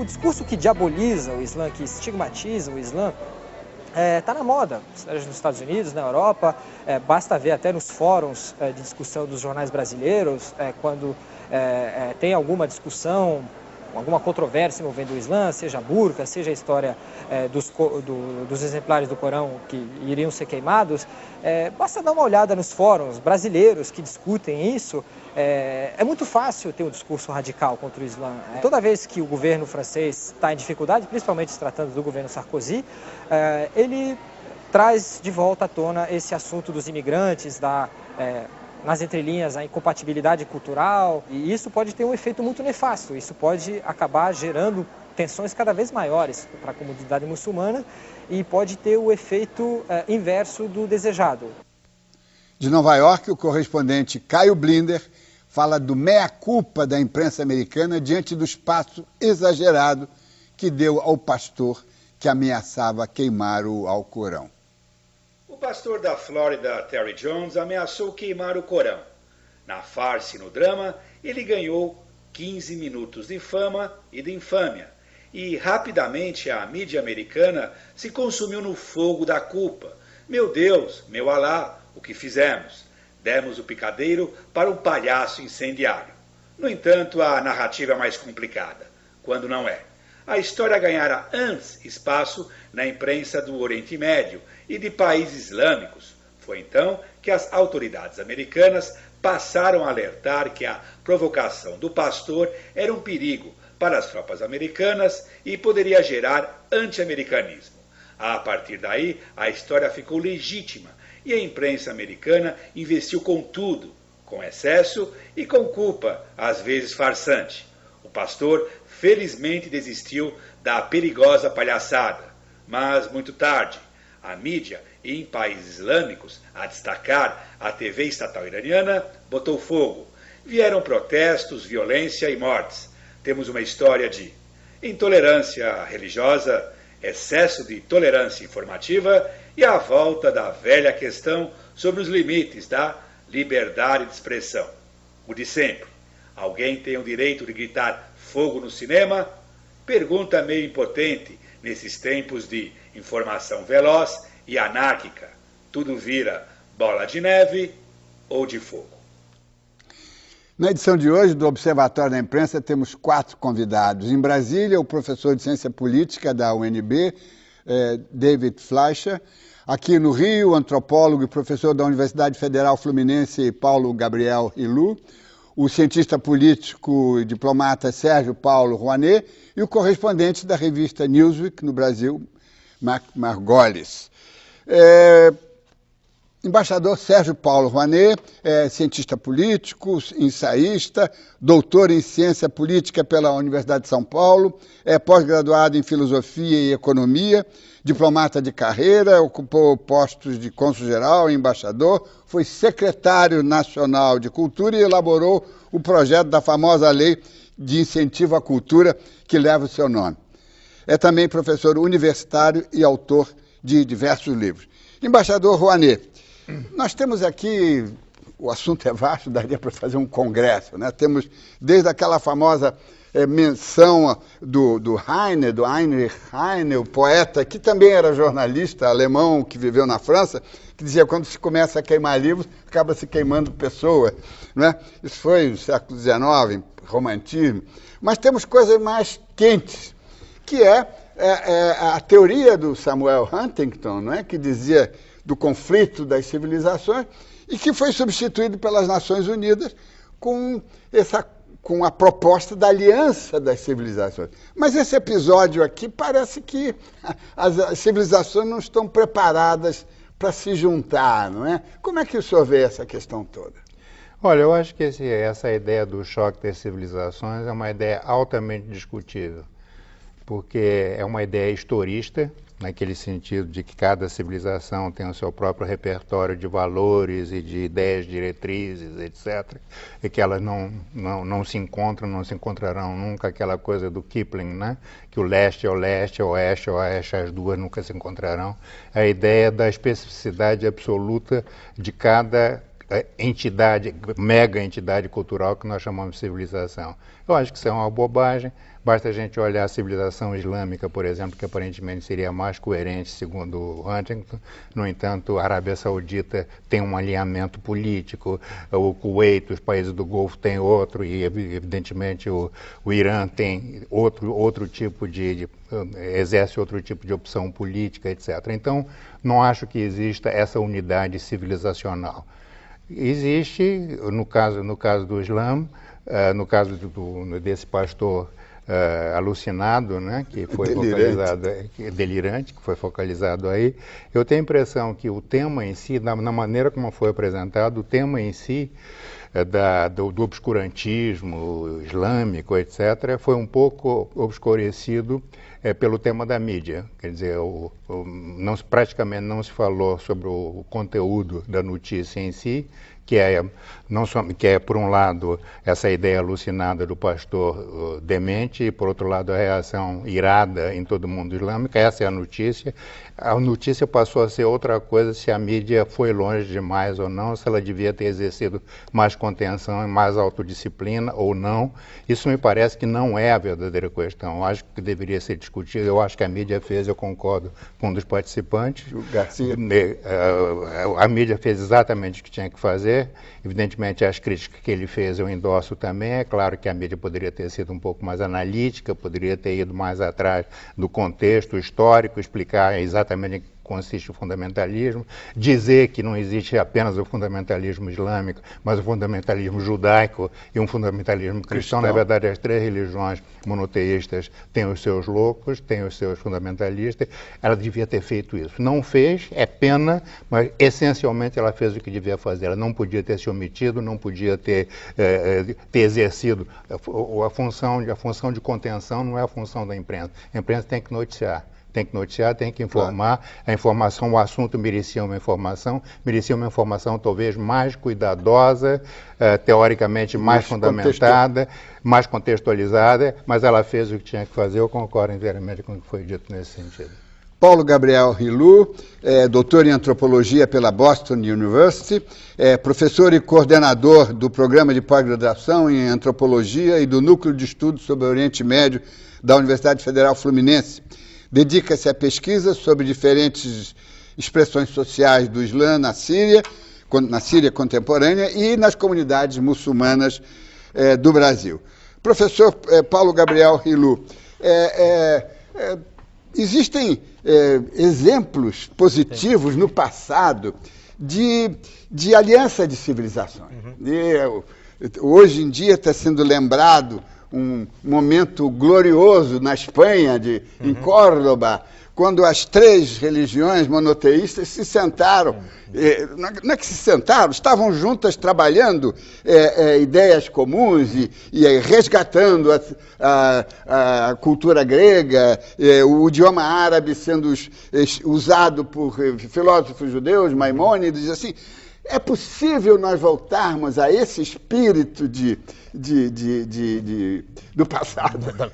o discurso que diaboliza o Islã, que estigmatiza o Islã, está na moda, seja nos Estados Unidos, na Europa, basta ver até nos fóruns de discussão dos jornais brasileiros, quando tem alguma discussão, alguma controvérsia envolvendo o Islã, seja a burca, seja a história dos exemplares do Corão que iriam ser queimados, basta dar uma olhada nos fóruns brasileiros que discutem isso. É muito fácil ter um discurso radical contra o Islã. Toda vez que o governo francês está em dificuldade, principalmente se tratando do governo Sarkozy, ele traz de volta à tona esse assunto dos imigrantes, nas entrelinhas, a incompatibilidade cultural, e isso pode ter um efeito muito nefasto. Isso pode acabar gerando tensões cada vez maiores para a comunidade muçulmana e pode ter o efeito inverso do desejado. De Nova York, o correspondente Caio Blinder fala do mea-culpa da imprensa americana diante do espaço exagerado que deu ao pastor que ameaçava queimar o Alcorão. O pastor da Flórida, Terry Jones, ameaçou queimar o Corão. Na farsa e no drama, ele ganhou 15 minutos de fama e de infâmia. E rapidamente a mídia americana se consumiu no fogo da culpa. Meu Deus, meu Alá, o que fizemos? Demos o picadeiro para um palhaço incendiário. No entanto, a narrativa é mais complicada, quando não é. A história ganhara antes espaço na imprensa do Oriente Médio e de países islâmicos. Foi então que as autoridades americanas passaram a alertar que a provocação do pastor era um perigo para as tropas americanas e poderia gerar anti-americanismo. A partir daí, a história ficou legítima e a imprensa americana investiu com tudo, com excesso e com culpa, às vezes farsante. O pastor felizmente desistiu da perigosa palhaçada, mas muito tarde. A mídia, em países islâmicos, a destacar a TV estatal iraniana, botou fogo. Vieram protestos, violência e mortes. Temos uma história de intolerância religiosa, excesso de tolerância informativa e a volta da velha questão sobre os limites da liberdade de expressão. O de sempre. Alguém tem o direito de gritar fogo no cinema? Pergunta meio impotente nesses tempos de informação veloz e anárquica. Tudo vira bola de neve ou de fogo. Na edição de hoje do Observatório da Imprensa temos 4 convidados. Em Brasília, o professor de Ciência Política da UNB, David Fleischer. Aqui no Rio, o antropólogo e professor da Universidade Federal Fluminense, Paulo Gabriel Ilu. O cientista político e diplomata Sérgio Paulo Rouanet e o correspondente da revista Newsweek no Brasil, Marc Margolis. Embaixador Sérgio Paulo Rouanet é cientista político, ensaísta, doutor em ciência política pela Universidade de São Paulo, é pós-graduado em filosofia e economia, diplomata de carreira, ocupou postos de cônsul-geral e embaixador, foi secretário nacional de cultura e elaborou o projeto da famosa lei de incentivo à cultura que leva o seu nome. É também professor universitário e autor de diversos livros. Embaixador Rouanet, nós temos aqui, o assunto é vasto, daria para fazer um congresso, né? Temos desde aquela famosa menção do Heine, do Heinrich Heine, o poeta, que também era jornalista alemão, que viveu na França, que dizia que quando se começa a queimar livros, acaba se queimando pessoas, né? Isso foi no século XIX, romantismo. Mas temos coisas mais quentes, que é a teoria do Samuel Huntington, não é? Que dizia do conflito das civilizações e que foi substituído pelas Nações Unidas com a proposta da aliança das civilizações. Mas esse episódio aqui parece que as civilizações não estão preparadas para se juntar, não é? Como é que o senhor vê essa questão toda? Olha, eu acho que essa ideia do choque das civilizações é uma ideia altamente discutível, porque é uma ideia historista, naquele sentido de que cada civilização tem o seu próprio repertório de valores e de ideias diretrizes, etc., e que elas não se encontram, não se encontrarão nunca, aquela coisa do Kipling, né? Que o leste é o leste, o oeste é o oeste, as duas nunca se encontrarão. A ideia da especificidade absoluta de cada entidade, mega entidade cultural que nós chamamos de civilização. Eu acho que isso é uma bobagem, Basta a gente olhar a civilização islâmica, por exemplo, que aparentemente seria mais coerente, segundo Huntington. No entanto, a Arábia Saudita tem um alinhamento político, o Kuwait, os países do Golfo têm outro, e evidentemente o Irã tem outro tipo exerce outro tipo de opção política, etc. Então, não acho que exista essa unidade civilizacional. Existe, no caso do Islã, no caso desse pastor alucinado, né, que foi delirante, que foi focalizado aí, eu tenho a impressão que o tema em si, na maneira como foi apresentado, o tema em si do obscurantismo islâmico, etc., foi um pouco obscurecido pelo tema da mídia. Quer dizer, praticamente não se falou sobre o conteúdo da notícia em si, que é, por um lado, essa ideia alucinada do pastor demente, e, por outro lado, a reação irada em todo o mundo islâmico. Essa é a notícia. A notícia passou a ser outra coisa se a mídia foi longe demais ou não, se ela devia ter exercido mais contenção e mais autodisciplina ou não. Isso me parece que não é a verdadeira questão. Eu acho que deveria ser discutido. Eu acho que a mídia fez, eu concordo com um dos participantes. O Garcia. A mídia fez exatamente o que tinha que fazer. Evidentemente, as críticas que ele fez eu endosso também. É claro que a mídia poderia ter sido um pouco mais analítica, poderia ter ido mais atrás do contexto histórico, explicar exatamente em que consiste o fundamentalismo, dizer que não existe apenas o fundamentalismo islâmico, mas o fundamentalismo judaico e um fundamentalismo cristão. Na verdade, as três religiões monoteístas têm os seus loucos, têm os seus fundamentalistas. Ela devia ter feito isso. Não fez, é pena, mas essencialmente ela fez o que devia fazer. Ela não podia ter se omitido, não podia ter exercido a função de contenção, não é a função da imprensa. A imprensa tem que noticiar. Tem que noticiar, tem que informar. Claro. A informação, o assunto merecia uma informação talvez mais cuidadosa, teoricamente mais fundamentada, mais contextualizada, mas ela fez o que tinha que fazer. Eu concordo inteiramente com o que foi dito nesse sentido. Paulo Gabriel Hillou, doutor em antropologia pela Boston University, professor e coordenador do programa de pós-graduação em antropologia e do Núcleo de Estudos sobre o Oriente Médio da Universidade Federal Fluminense. Dedica-se à pesquisa sobre diferentes expressões sociais do Islã na Síria contemporânea e nas comunidades muçulmanas do Brasil. Professor Paulo Gabriel Hillou, existem exemplos positivos no passado de aliança de civilizações. Hoje em dia está sendo lembrado um momento glorioso na Espanha, em Córdoba, quando as três religiões monoteístas se sentaram. Não é que se sentaram, estavam juntas trabalhando ideias comuns e resgatando a cultura grega, o idioma árabe sendo usado por filósofos judeus, Maimônides, assim. É possível nós voltarmos a esse espírito do passado?